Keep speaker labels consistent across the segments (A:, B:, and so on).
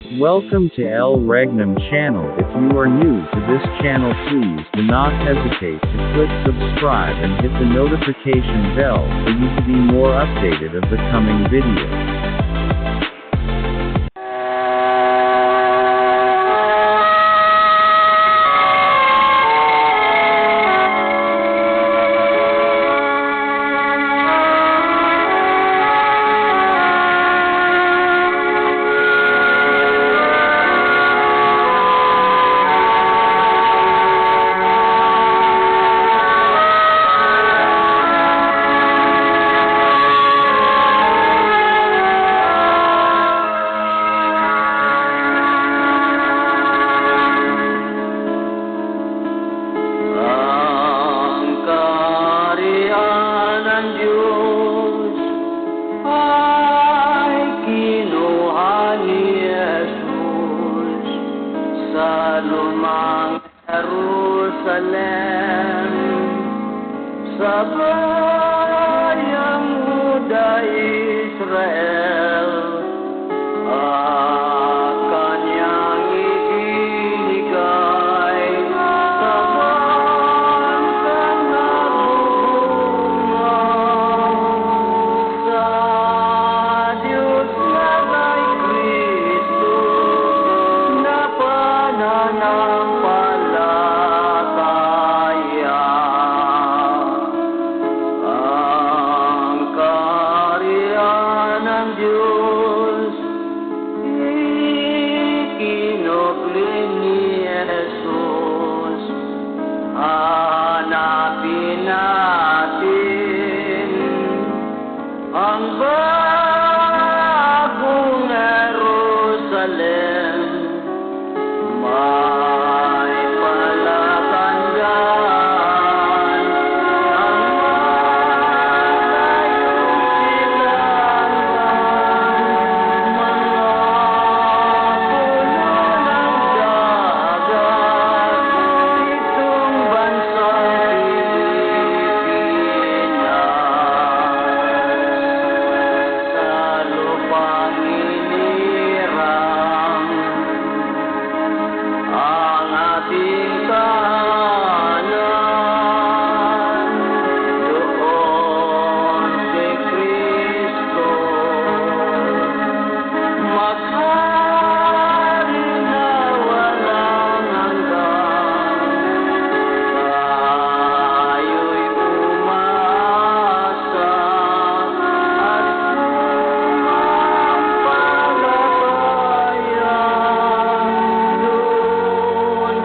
A: Welcome to El Regnum channel. If you are new to this channel, please do not hesitate to click subscribe and hit the notification bell for you to be more updated of the coming videos.
B: Lumang Jerusalem, sa bayang Huda Israel, kanyang ibinigay sa bansang nagbubunga, sa Diyos na kay Kristo na pananampalataya. Ang kaharian ng Diyos ikinubli ni Jesus. Hanapin natin ang bagong Jerusalem. May palatandaan ang malayong silangan, mga puno ng dagat, itong bansang Pilipinas. Sa lupang inirang ang ating tahanan, doon si Kristo maghari na walang hanggan. Tayo'y umasa at sumampalataya. Doon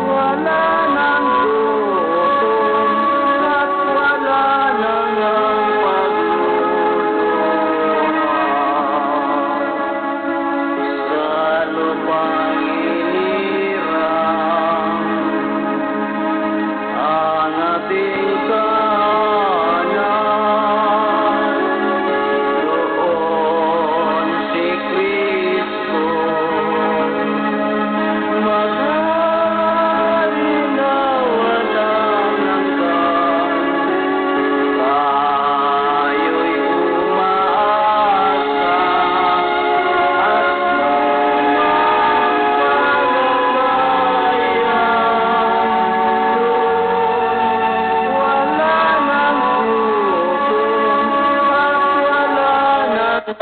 B: wala nang gutom at wala nang pagluluha. Sa lupang inirang ang ating tahanan, doon si Kristo maghari na walang hanggan. Tayo'y umaasa at sumampalataya. Doon wala nang gutom at wala nang pagluluha. Doon wala nang gutom at wala nang pagluluha.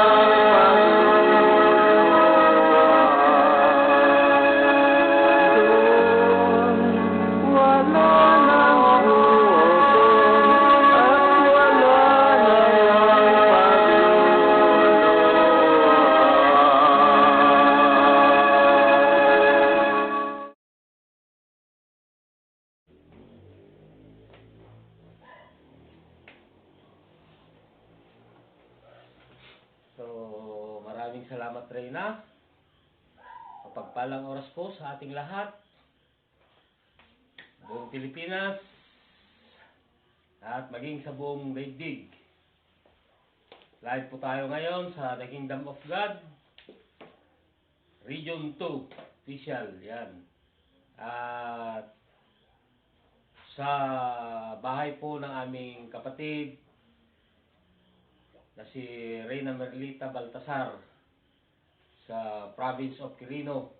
C: So, maraming salamat, Reyna. Mapagpalang oras po sa ating lahat, buong Pilipinas, at maging sa buong daigdig. Live po tayo ngayon sa The Kingdom of God, Region 2, official, yan. At sa bahay po ng aming kapatid na si Reyna Merlita Baltasar sa province of Quirino,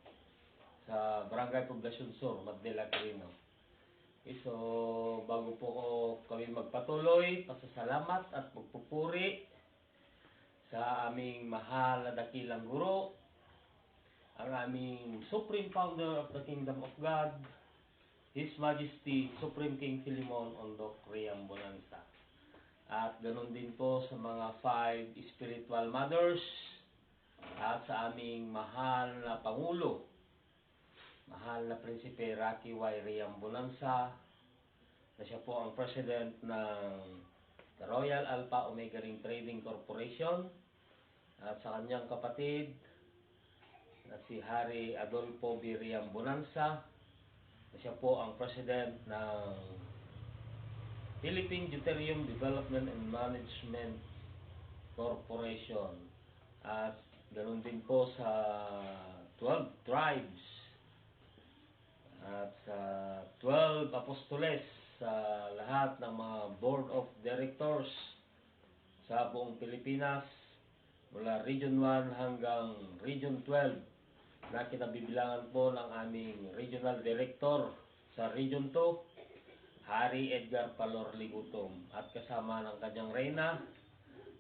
C: sa Barangay Poblacion Sur, Madela, Quirino. Okay, so bago po kami magpatuloy, pasasalamat at pagpupuri sa aming mahal na dakilang guro, ang aming Supreme Founder of the Kingdom of God, His Majesty Supreme King Philemon Ondoc Riam Bonanza. At ganoon din po sa mga 5 spiritual mothers at sa aming mahal na Pangulo, mahal na Prinsipe Rocky Y. Riam Bonanza, na siya po ang President ng the Royal Alpha Omega Ring Trading Corporation, at sa kanyang kapatid na si Hari Adolfo B. Riam Bonanza, na siya po ang President ng Philippine Deuterium Development and Management Corporation. At ganoon din po sa 12 tribes at sa 12 apostoles, sa lahat ng mga board of directors sa buong Pilipinas, mula Region 1 hanggang Region 12, na kinabibilangan po ng aming Regional Director sa Region 2, Hari Edgar Palor Ligutom, at kasama ng kanyang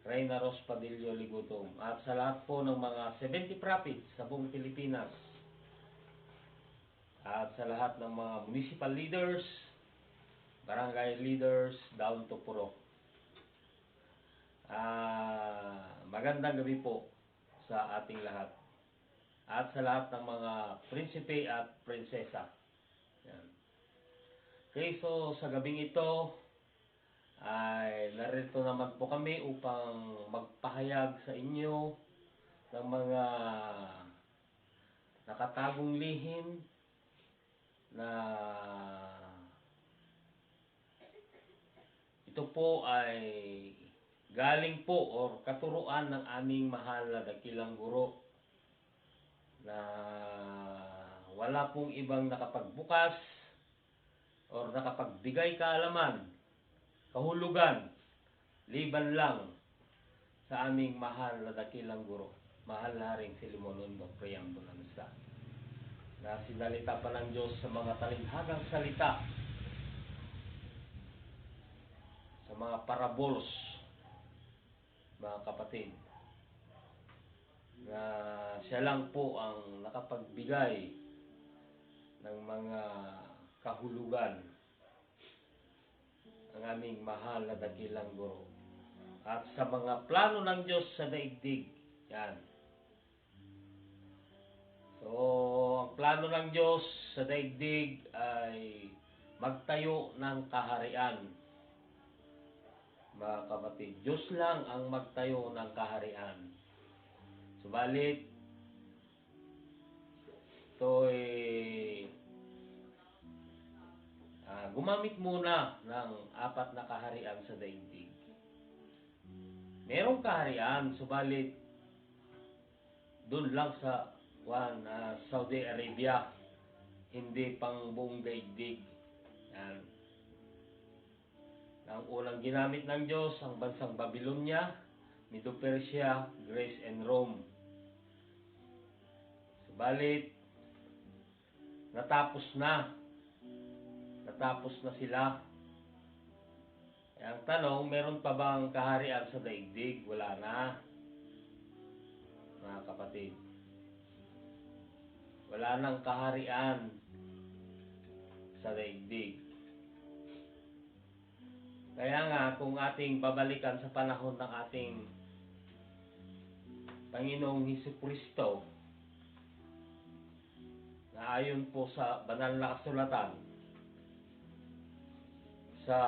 C: Reyna Ros Padillo Ligutom, at sa lahat po ng mga 70 prophets sa buong Pilipinas, at sa lahat ng mga municipal leaders, barangay leaders, down to Purok. Magandang gabi po sa ating lahat, at sa lahat ng mga prinsipe at prinsesa. Yan. Okay, so sa gabing ito ay narito naman po kami upang magpahayag sa inyo ng mga nakatagong lihim na ito po ay galing po o katuruan ng aming mahal na dakilang guro, na wala pong ibang nakapagbukas o nakapagbigay kaalaman, kahulugan, liban lang sa aming mahal na dakilang guro, mahal na Haring Philemon Ondoc Riam Bonanza, na sinalita pa ng Diyos sa mga talinghagang salita, sa mga parables, mga kapatid, na siya lang po ang nakapagbigay ng mga kahulugan, ang aming mahal na dakilang guro, at sa mga plano ng Diyos sa daigdig. Yan. So, ang plano ng Diyos sa daigdig ay magtayo ng kaharian, mga kapatid. Diyos lang ang magtayo ng kaharian. Subalit, ito'y gumamit muna ng 4 na kaharian sa daigdig. Merong kaharian, subalit doon lang sa Saudi Arabia, hindi pang buong daigdig. Yan. Ang unang ginamit ng Diyos ang bansang Babylonia, Medo-Persia, Greece, and Rome. Subalit, natapos na sila. Ang tanong, meron pa bang kaharian sa daigdig? Wala na, mga kapatid. Wala nang kaharian sa daigdig. Kaya nga, kung ating babalikan sa panahon ng ating Panginoong Hesukristo, na ayon po sa banal na kasulatan, sa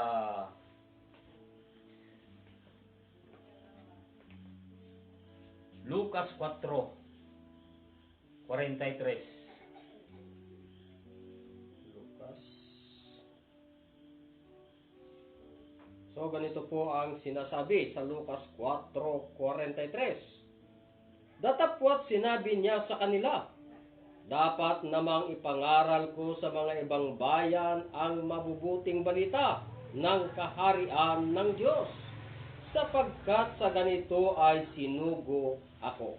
C: Lucas 4:43.
D: Lucas. So ganito po ang sinasabi sa Lucas 4:43. Datapwat sinabi niya sa kanila, dapat namang ipangaral ko sa mga ibang bayan ang mabubuting balita ng kaharian ng Diyos, sapagkat sa ganito ay sinugo ako.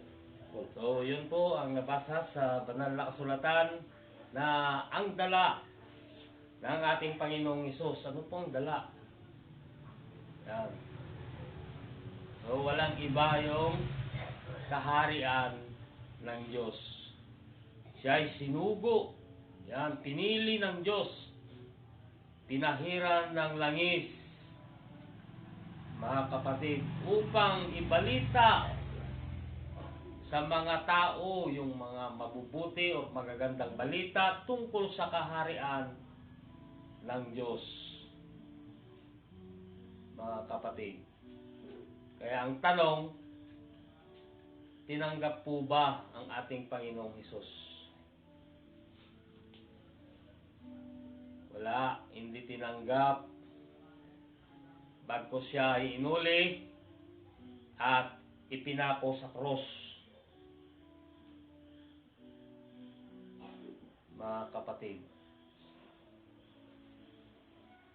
C: So, yun po ang nabasa sa banal na kasulatan na ang dala ng ating Panginoong Hesus. Ano pong dala? Yan. So, walang iba yung kaharian ng Diyos. Siya ay sinugo. Yan, pinili ng Diyos. Pinahiran ng langis. Mga kapatid, upang ibalita sa mga tao yung mga mabubuti o magagandang balita tungkol sa kaharian ng Diyos. Mga kapatid. Kaya ang tanong, tinanggap po ba ang ating Panginoong Hesus? Wala, hindi tinanggap. Bagkus siya ay inuli at ipinako sa krus. Mga kapatid.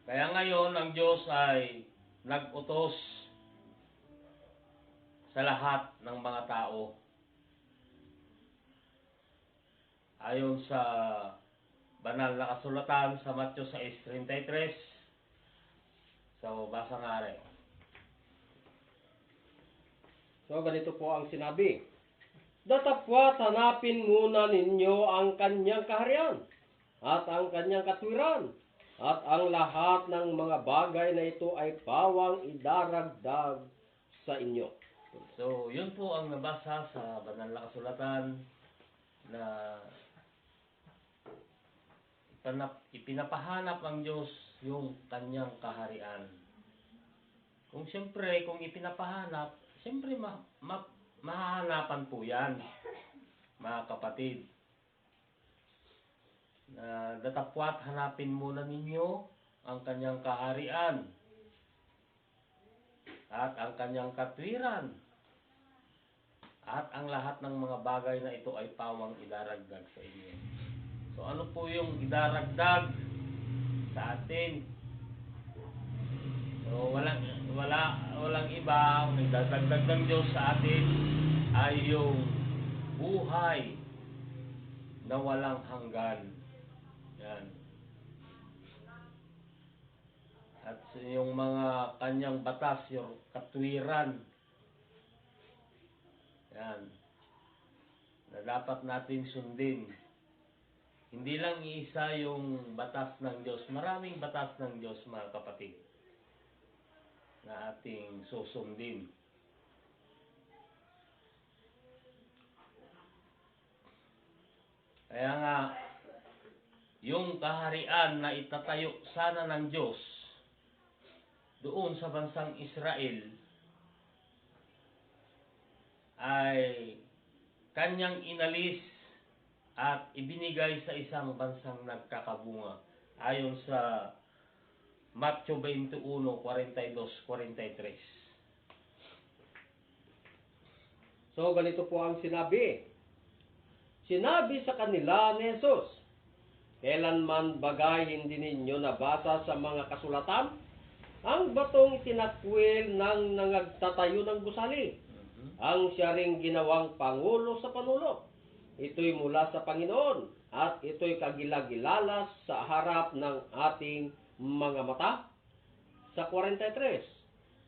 C: Kaya ngayon ang Diyos ay nag-utos sa lahat ng mga tao. Ayon sa banal na kasulatan sa Matthew 6:33. So, basa nga rin.
D: So, ganito po ang sinabi. Datapwat hanapin muna ninyo ang kanyang kaharian at ang kanyang katwiran at ang lahat ng mga bagay na ito ay pawang idaragdag sa inyo.
C: So, yun po ang nabasa sa banal na kasulatan na ipinapahanap ng Diyos yung kanyang kaharian. Kung ipinapahanap, siyempre mahahanapan po yan, mga kapatid. Na datapwat hanapin muna ninyo ang kanyang kaharian at ang kanyang katwiran at ang lahat ng mga bagay na ito ay pawang idaragdag sa inyo. So ano po yung idaragdag sa atin? So walang iba, ang idadagdag ng Diyos sa atin ay yung buhay na walang hanggan. Yan. At yung mga kanyang batas, yung katwiran. Yan. Na dapat natin sundin. Hindi lang isa yung batas ng Diyos. Maraming batas ng Diyos, mga kapatid, na ating susundin. Kaya nga, yung kaharian na itatayo sana ng Diyos doon sa bansang Israel ay kanyang inalis at ibinigay sa isang bansang nagkakabunga ayon sa Matthew 21:42-43.
D: So, ganito po ang sinabi. Sinabi sa kanila ni Jesus, kailanman bagay hindi ninyo nabasa sa mga kasulatan? Ang batong itinakwil ng nangagtatayo ng gusali, ang siya ring ginawang pangulo sa panulo. Ito'y mula sa Panginoon at ito'y kagilagilalas sa harap ng ating mga mata. Sa 43,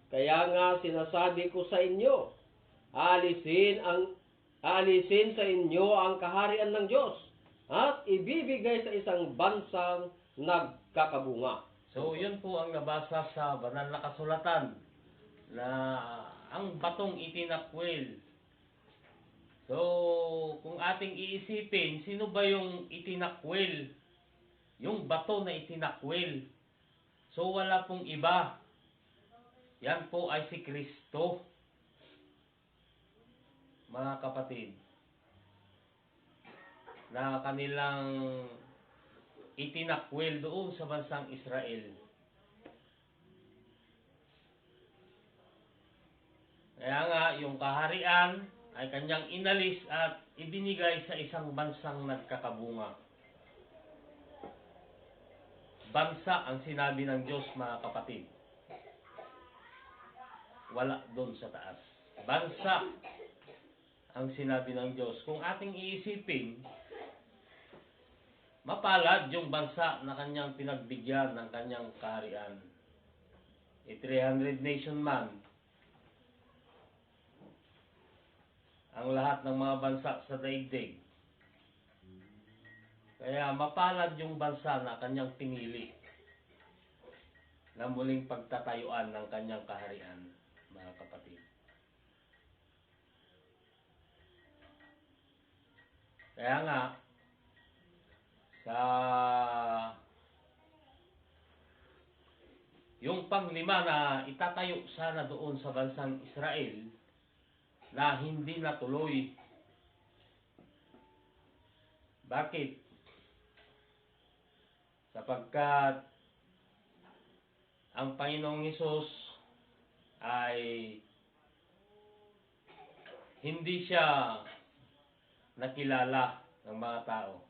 D: kaya nga sinasabi ko sa inyo, alisin sa inyo ang kaharian ng Diyos at ibibigay sa isang bansang nagkakabunga.
C: So, yun po ang nabasa sa banal na kasulatan na ang batong itinakwil. So, kung ating iisipin, sino ba yung itinakwil? Yung bato na itinakwil. So, wala pong iba. Yan po ay si Kristo. Mga kapatid, na kanilang itinakwil doon sa bansang Israel. Kaya nga, yung kaharian ay kanyang inalis at ibinigay sa isang bansang nagkakabunga. Bansa ang sinabi ng Diyos, mga kapatid. Wala doon sa taas. Bansa. ang sinabi ng Diyos. Kung ating iisipin, mapalad yung bansa na kanyang pinagbigyan ng kanyang kaharian. 300 nation man ang lahat ng mga bansa sa daigdig. Kaya mapalad yung bansa na kanyang pinili na muling pagtatayuan ng kanyang kaharian, mga kapatid. Kaya nga, sa yung panglima na itatayo sana doon sa bansang Israel na hindi natuloy. Bakit? Sapagkat ang Panginoong Hesus ay hindi siya nakilala ng mga tao.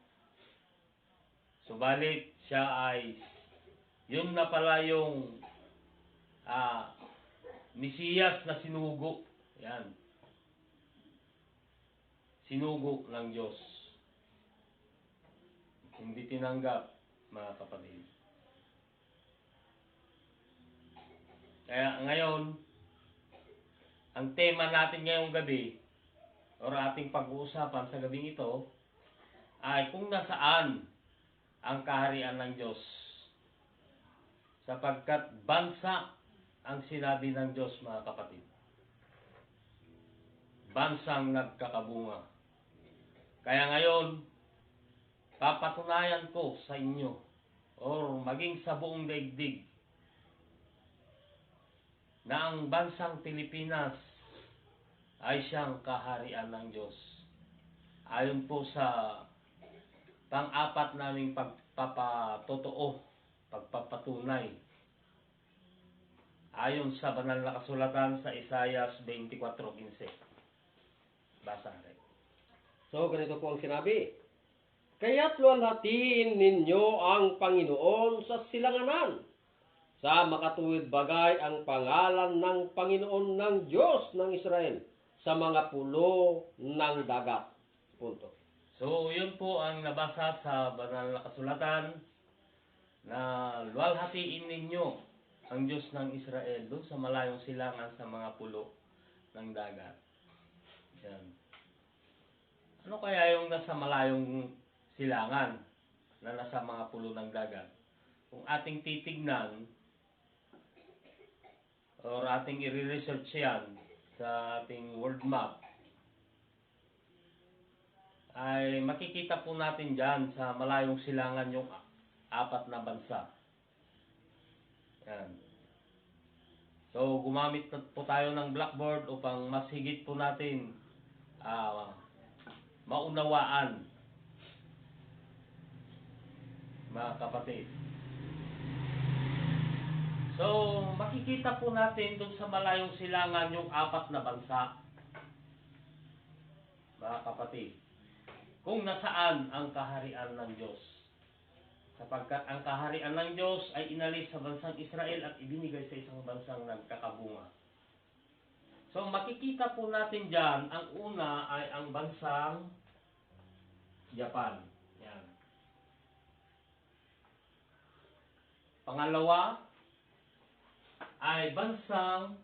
C: Subalit siya ay yun na pala yung Mesiyas na sinugo. Yan. Sinugo ng Diyos. Hindi tinanggap, mga kapatid. Kaya ngayon, ang tema natin ngayong gabi, o ating pag-uusapan sa gabing ito, ay kung nasaan ang kaharian ng Diyos. Sapagkat bansa ang sinabi ng Diyos, mga kapatid. Bansang nagkakabunga. Kaya ngayon, papatunayan ko sa inyo, o maging sa buong daigdig, na ang bansang Pilipinas ay siyang kaharian ng Diyos. Ayon po sa pang-apat naming pagpapatotoo, pagpapatunay. Ayon sa banal na kasulatan sa Isaiah 24:15. Basa natin.
D: So, ganito po ang sinabi. Kaya't luwalhatiin ninyo ang Panginoon sa silanganan. Sa makatuwid bagay ang pangalan ng Panginoon ng Diyos ng Israel sa mga pulo ng dagat. Punto.
C: So, yun po ang nabasa sa banal na kasulatan na luwalhatiin ninyo ang Diyos ng Israel doon sa malayong silangan sa mga pulo ng dagat. Yan. Ano kaya yung nasa malayong silangan na nasa mga pulo ng dagat? Kung ating titignan or ating i-research yan sa ating world map, ay makikita po natin dyan sa malayong silangan yung apat na bansa. Yan. So, gumamit po tayo ng blackboard upang mas higit po natin maunawaan, mga kapatid. So, makikita po natin doon sa malayong silangan yung apat na bansa, mga kapatid, kung nasaan ang kaharian ng Diyos. Sapagkat ang kaharian ng Diyos ay inalis sa bansang Israel at ibinigay sa isang bansang nagkakabunga. So, makikita po natin dyan, ang una ay ang bansang Japan. Yan. Pangalawa ay bansang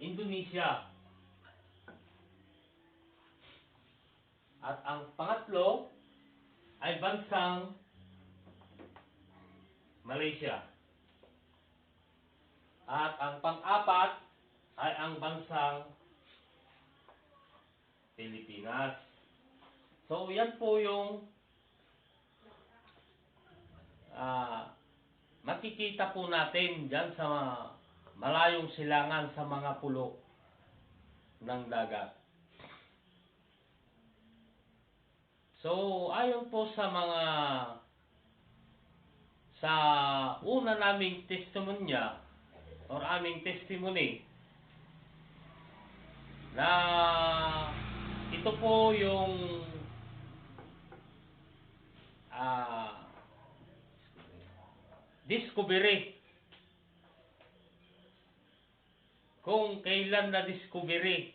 C: Indonesia. At ang pangatlo ay bansang Malaysia. At ang pang-apat ay ang bansang Pilipinas. So, yan po yung makikita po natin dyan sa malayong silangan sa mga pulo ng dagat. So, ayon po sa una naming testimonya or aming testimony na ito po yung discovery. Kung kailan na discovery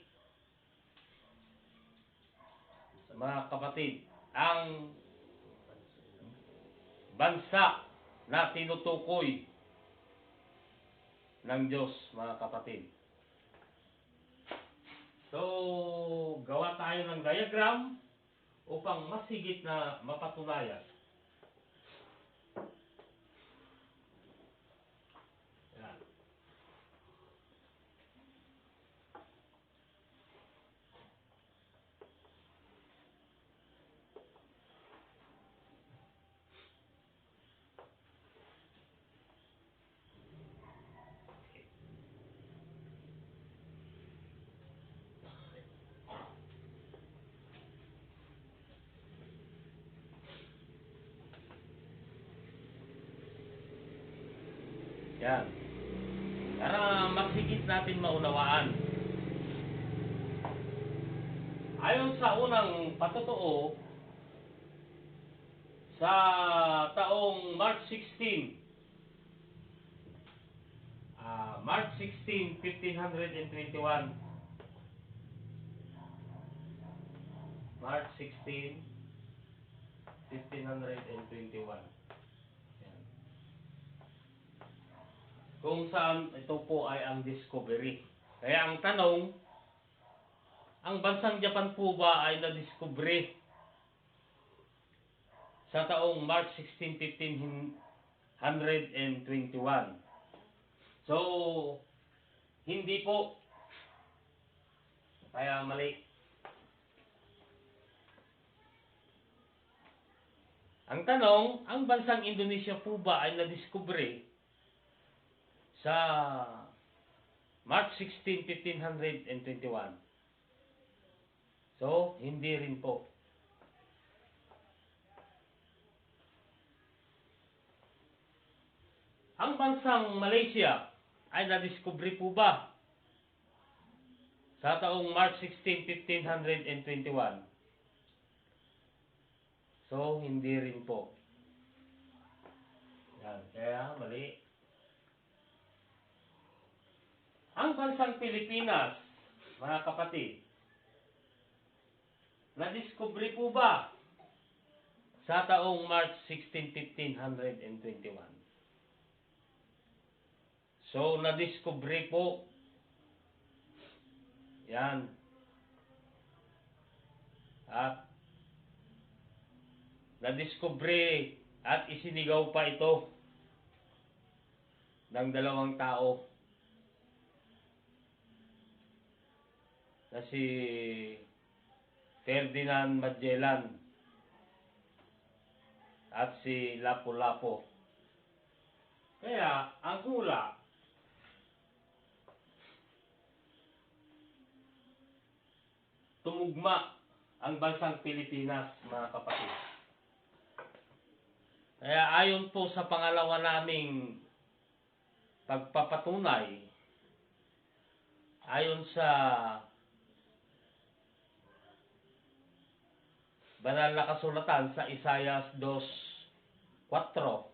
C: mga kapatid, ang bansa na tinutukoy ng Diyos, mga kapatid. So, gawa tayo ng diagram upang mas higit na mapatunayan. Yan. Yan. Para mas higit natin maunawaan. Ayon sa unang patotoo, sa taong March 16, 1521. March 16, 1521. Yan. Kung saan ito po ay ang discovery. Kaya ang tanong, ang bansang Japan po ba ay na-discovery sa taong March 16, 1521? So, hindi po. Kaya mali. Ang tanong, ang bansang Indonesia po ba ay na-discovery sa March 16, 1521? So, hindi rin po. Ang bansang Malaysia ay na-discovery po ba sa taong March 16, 1521? So, hindi rin po. Yan, kaya mali. Ang bansang Pilipinas, mga kapatid, na-discovery po ba sa taong March 16, 1521? So, na-discovery po. Yan. At na-discovery at isinigaw pa ito ng dalawang tao na si Ferdinand Magellan at si Lapu-Lapu. Kaya, ang hula, tumugma ang bansang Pilipinas, mga kapatid. Kaya ayon po sa pangalawa naming pagpapatunay, ayon sa banal na kasulatan sa Isaiah 2:4,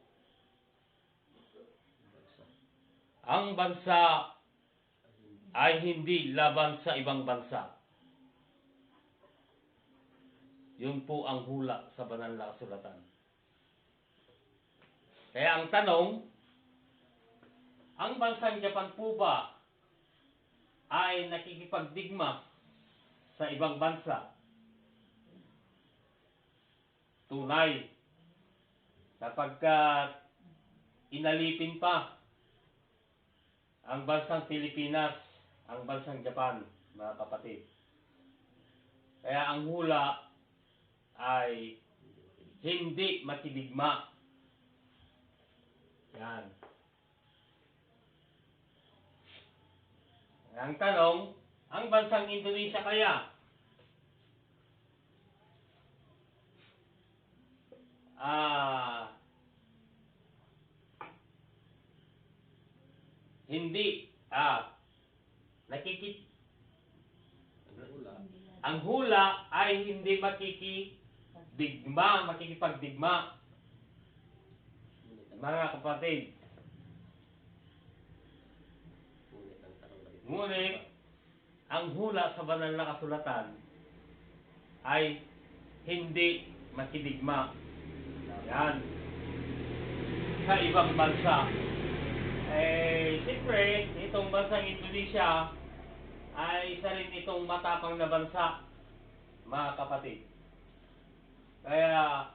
C: ang bansa ay hindi laban sa ibang bansa. Yun po ang hula sa banal na kasulatan. Kaya ang tanong, ang bansang Japan po ba ay nakikipagdigma sa ibang bansa? Tunay. Sapagkat inalipin pa ang bansang Pilipinas, ang bansang Japan, mga kapatid. Kaya ang hula ay hindi makidigma. Yan. Ang tanong, ang bansang Indonesia kaya hindi ang hula ay hindi makikipagdigma, mga kapatid. Ngunit ang hula sa banal na kasulatan ay hindi makidigma. Yan. Sa ibang bansa. Siyempre, itong bansang Indonesia ay isa rin itong matapang na bansa, mga kapatid. Kaya,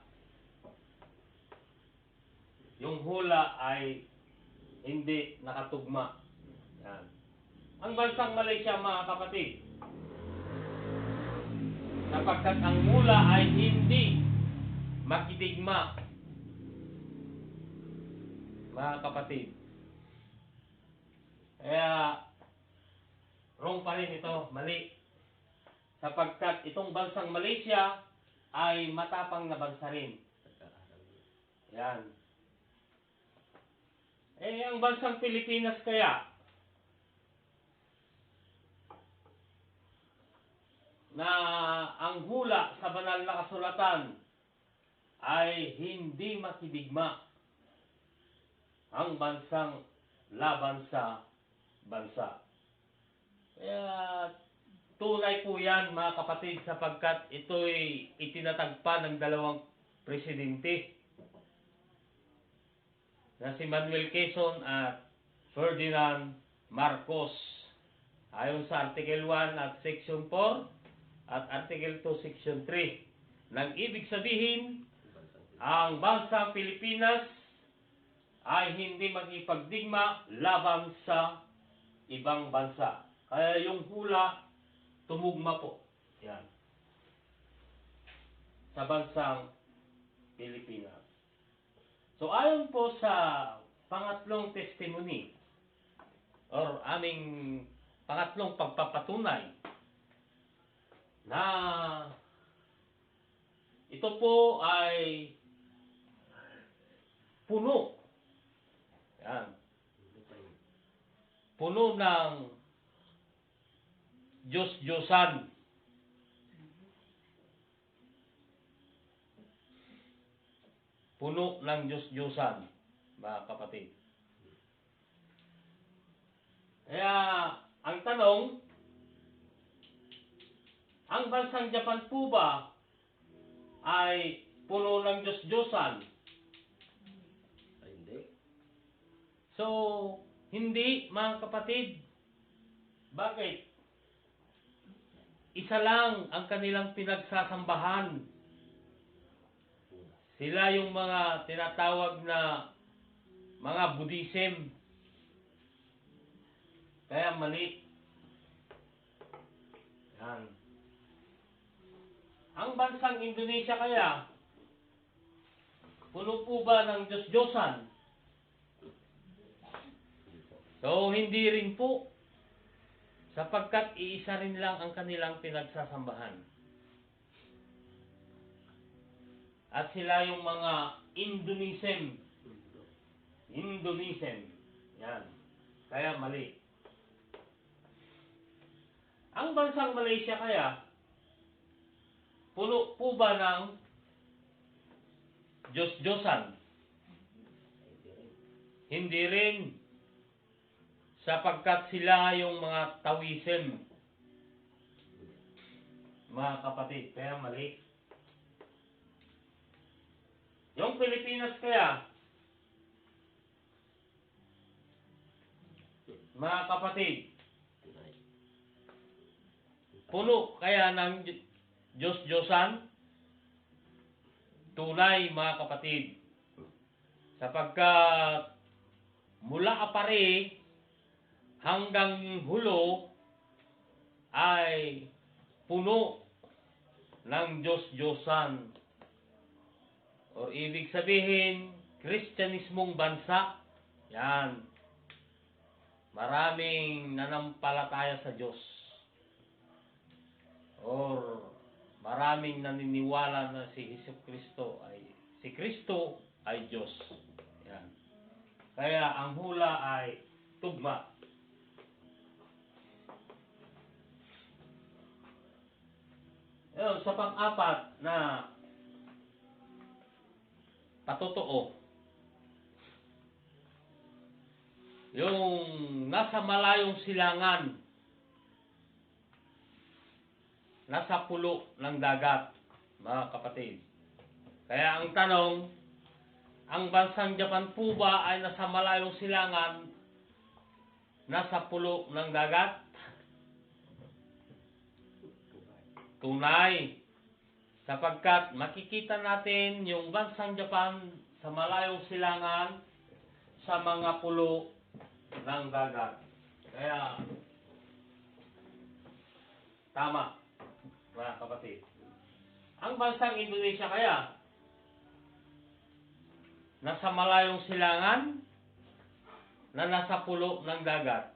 C: yung hula ay hindi nakatugma. Yan. Ang bansang Malaysia, mga kapatid, sapagkat ang hula ay hindi makidigma, mga kapatid. Kaya, wrong pa rin ito, mali. Sapagkat itong bansang Malaysia ay matapang na bansa rin. Yan. Ang bansang Pilipinas kaya, na ang hula sa banal na kasulatan ay hindi makidigma ang bansang laban sa bansa. Kaya tunay po yan, mga kapatid, sapagkat ito'y itinatagpa ng dalawang presidente na si Manuel Quezon at Ferdinand Marcos. Ayon sa Article 1 at Section 4 at Article 2, Section 3. Nang ibig sabihin, ang bansang Pilipinas ay hindi magipagdigma laban sa ibang bansa. Kaya yung hula, tumugma po. Yan. Sa bansang Pilipinas. So ayon po sa pangatlong testimony or aming pangatlong pagpapatunay na ito po ay puno. Yan. Puno ng Diyos-Diyosan. Puno ng Diyos-Diyosan, mga kapatid. Kaya, ang tanong, ang bansang Japan po ba ay puno ng Diyos-Diyosan?
D: Ay, hindi.
C: So, hindi, mga kapatid. Bakit? Isa lang ang kanilang pinagsasambahan. Sila yung mga tinatawag na mga Buddhism. Kaya mali. Yan. Ang bansang Indonesia kaya, puno po ba ng Diyos-Diyosan? So, hindi rin po. Sapagkat iisa rin lang ang kanilang pinagsasambahan. At sila yung mga Indonesia. Yan. Kaya mali. Ang bansang Malaysia kaya, puno po ba ng Diyos-Diyosan? Hindi rin. Sapagkat sila yung mga Taoism. Mga kapatid, kaya mali. Yung Pilipinas kaya, mga kapatid, puno kaya ng Diyos-Diyosan? Tunay, mga kapatid. Sapagkat mula apare hanggang hulo ay puno ng Diyos-Diyosan. O ibig sabihin, Kristyanismong bansa. Yan. Maraming nanampalataya sa Diyos. Or maraming naniniwala na si Kristo ay Diyos. Yan. Kaya ang hula ay tugma. Sa pang-apat na patotoo, yung nasa malayong silangan, nasa pulo ng dagat, mga kapatid. Kaya ang tanong, ang bansang Japan po ba ay nasa malayong silangan, nasa pulo ng dagat? Tunay. Sapagkat makikita natin yung bansang Japan sa malayong silangan, sa mga pulo ng dagat. Kaya, tama, mga kapatid. Ang bansang Indonesia kaya, nasa malayong silangan, na nasa pulo ng dagat.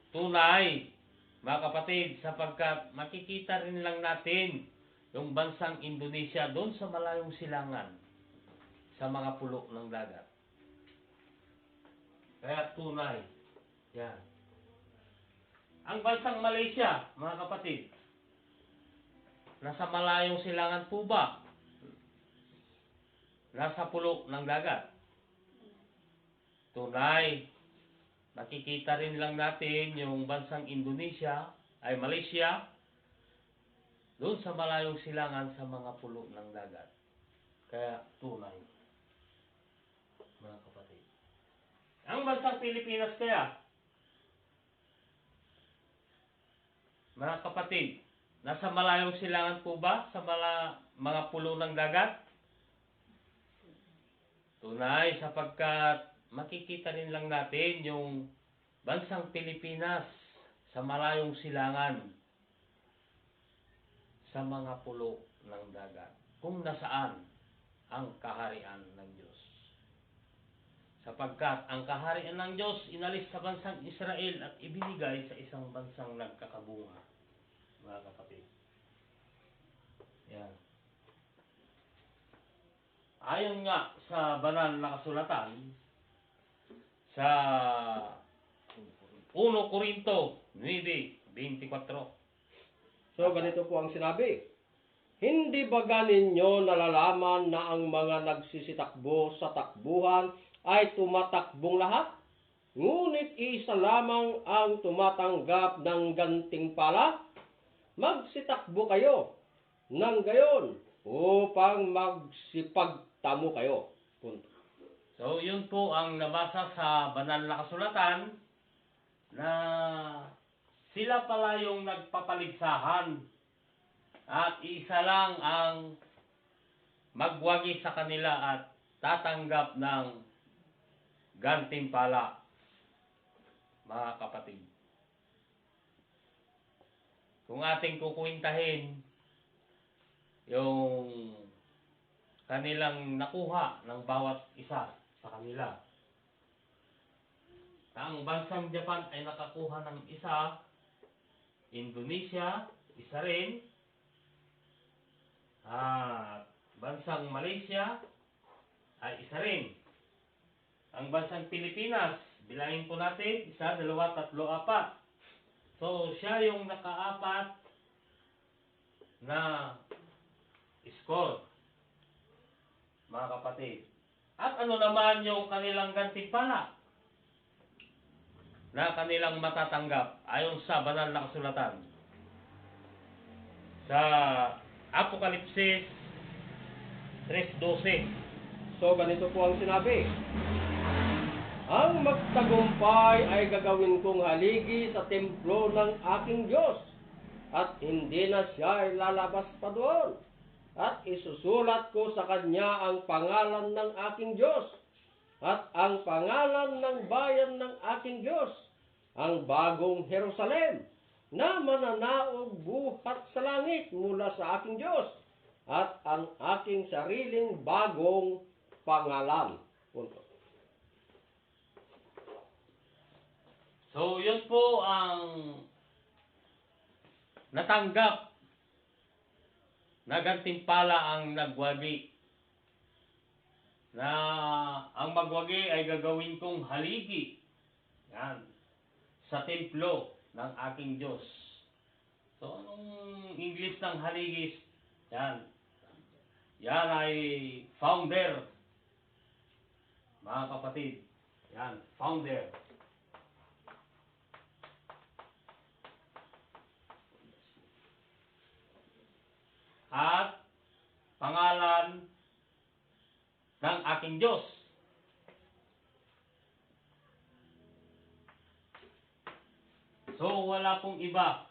C: Tunay, mga kapatid, sapagkat makikita rin lang natin yung bansang Indonesia doon sa malayong silangan, sa mga pulo ng dagat. Kaya tunay, yan. Ang bansang Malaysia, mga kapatid, nasa malayong silangan po ba? Nasa pulo ng dagat. Tunay, makikita rin lang natin yung bansang Indonesia, ay Malaysia, doon sa malayong silangan sa mga pulo ng dagat. Kaya tunay, mga kapatid. Ang bansang Pilipinas kaya, mga kapatid, nasa malayong silangan po ba sa mga pulo ng dagat? Tunay, sapagkat makikita rin lang natin yung bansang Pilipinas sa malayong silangan, sa mga pulo ng dagat, kung nasaan ang kaharian ng Diyos. Sapagkat ang kaharian ng Diyos inalis sa bansang Israel at ibinigay sa isang bansang nagkakabunga, mga kapatid. Yan. Ayon nga sa banal na kasulatan, sa 1 Corinto 9:24.
D: So, ganito po ang sinabi. Hindi ba ninyo nalalaman na ang mga nagsisitakbo sa takbuhan ay tumatakbong lahat? Ngunit isa lamang ang tumatanggap ng gantimpala. Magsitakbo kayo ng gayon upang magsipagtamo kayo. Punto.
C: So, yun po ang nabasa sa banal na kasulatan, na sila pala yung nagpapaligsahan at isa lang ang magwagi sa kanila at tatanggap ng gantimpala, mga kapatid. Kung ating kukwintahin yung kanilang nakuha ng bawat isa sa kanila, ang bansang Japan ay nakakuha ng isa, Indonesia, isa rin, at bansang Malaysia ay isa rin. Ang bansang Pilipinas, bilangin po natin, 1, 2, 3, 4. So, siya yung nakaapat na score, mga kapatid. At ano naman yung kanilang gantimpala na kanilang matatanggap ayon sa banal na kasulatan? Sa Apokalipsis 3:12.
D: So, ganito po ang sinabi. Ang magtagumpay ay gagawin kong haligi sa templo ng aking Diyos, at hindi na siya ay lalabas pa doon. At isusulat ko sa kanya ang pangalan ng aking Diyos, at ang pangalan ng bayan ng aking Diyos, ang bagong Jerusalem, na mananaog buhat sa langit mula sa aking Diyos, at ang aking sariling bagong pangalan. Punto.
C: So, yun po ang natanggap na gantimpala ang nagwagi. Na ang magwagi ay gagawin kong haligi. Yan. Sa templo ng aking Diyos. So, anong English ng haligi? Yan. Yan ay founder. Mga kapatid. Yan. Founder. at pangalan ng aking Diyos. So, wala pong iba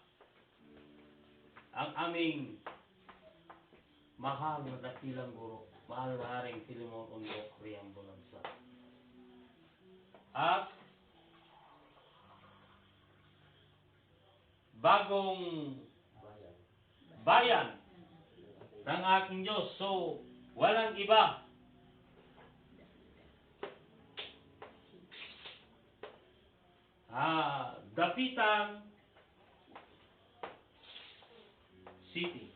C: ang aming mahal na dakilang guro, mahal na Haring Filemon Undo Riambulansa. At bagong bayan ng aking Diyos. So, walang iba. Dapitan City.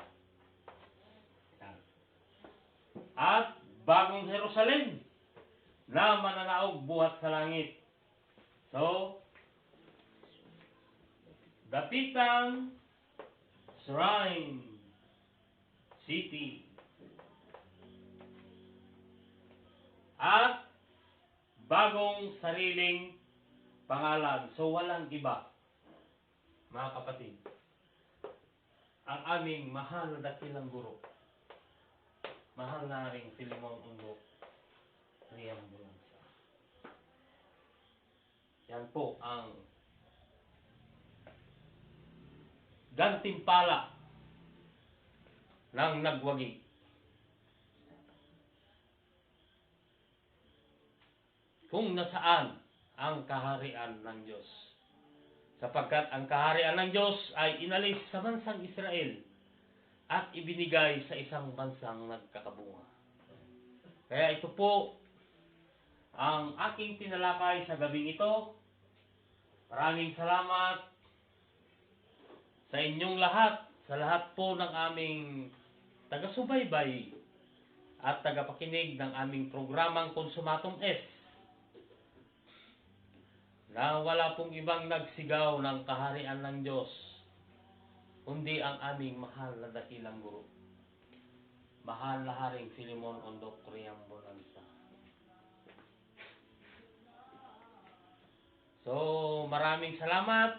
C: At bagong Jerusalem na mananaog buhat sa langit. So, Dapitan Shrine City. At bagong sariling pangalan. So, walang iba, mga kapatid. Ang aming mahal na dakilang guro, mahal na Haring Filemon Undo Riambulansa. Yan po ang gantimpala ng nagwagi. Kung nasaan ang kaharian ng Diyos. Sapagkat ang kaharian ng Diyos ay inalis sa bansang Israel at ibinigay sa isang bansang nagkakabunga. Kaya ito po ang aking tinalakay sa gabing ito. Maraming salamat sa inyong lahat, sa lahat po ng aming taga-subaybay at tagapakinig ng aming programang Konsumatum S. Na wala pong ibang nagsigaw ng kaharian ng Diyos, kundi ang aming mahal na dakilang guro, mahal na Haring Filemon Undo Riambulansa. So, maraming salamat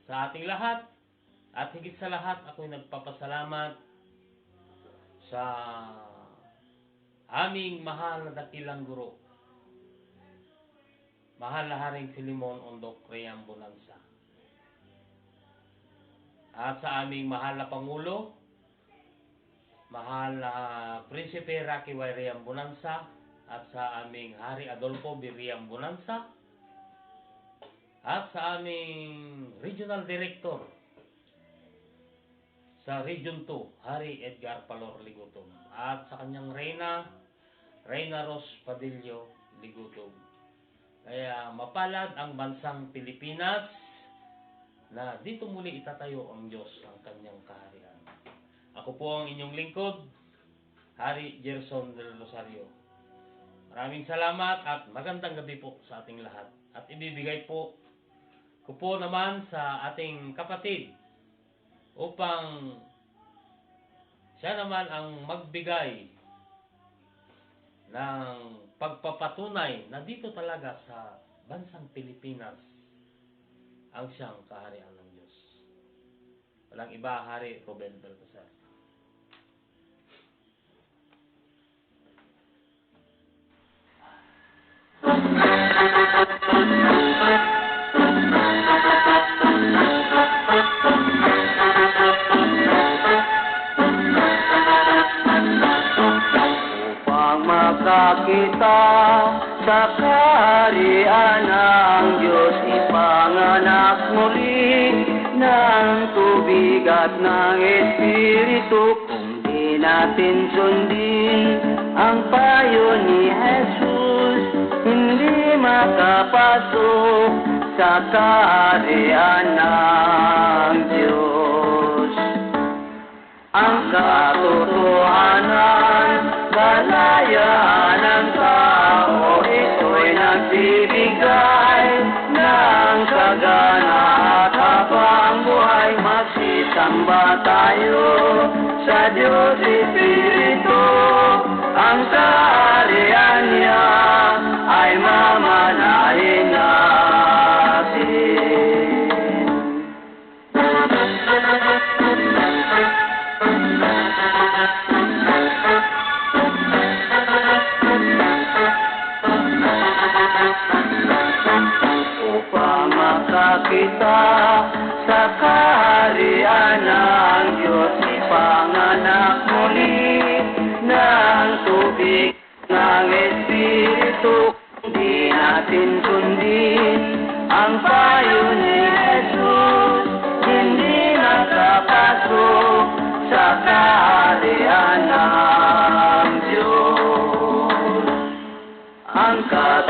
C: sa ating lahat, at higit sa lahat, ako'y nagpapasalamat sa aming mahal na dakilang guro, mahal na Haring Filemon Undo Riambulansa. At sa aming mahal na Pangulo, mahal na Prinsipe Rocky Y. Riambulansa, at sa aming Hari Adolfo B. Riambulansa, at sa aming Regional Director sa Region 2, Hari Edgar Palor Ligutom, at sa kanyang Reyna Ros Padillo Ligutom. Kaya mapalad ang bansang Pilipinas na dito muli itatayo ang Diyos ang kanyang kaharian. Ako po ang inyong lingkod, Hari Gerson del Rosario. Maraming salamat at magandang gabi po sa ating lahat. At ibibigay po ko po naman sa ating kapatid upang siya naman ang magbigay ng pagpapatunay na dito talaga sa bansang Pilipinas ang siyang kaharian ng Diyos. Walang iba, Hari Ruben Baltasar.
B: Makakita sa kaharian ng Diyos, ipanganak muli ng tubig at ng Espiritu. Kung di natin sundin ang payo ni Jesus, hindi makapasok sa kaharian ng Diyos. Ang katotohanan, kalayaan ng tao, ito'y nagbibigay ng sagana at habang buhay. Magsisamba tayo sa Diyos Espiritu, ang kaharian niya ay mamanahin natin.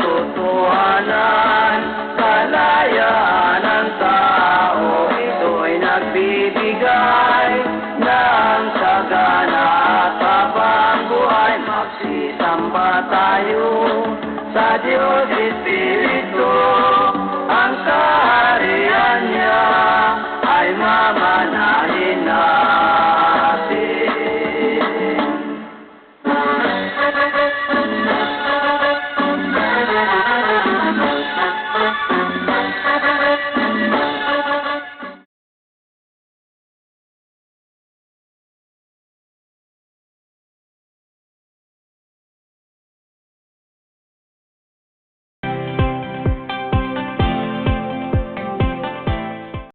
B: katotohanan, kalayaan ng tao, ito'y nagbibigay ng sagana at habang buhay. Magsisamba tayo sa Diyos Espiritu.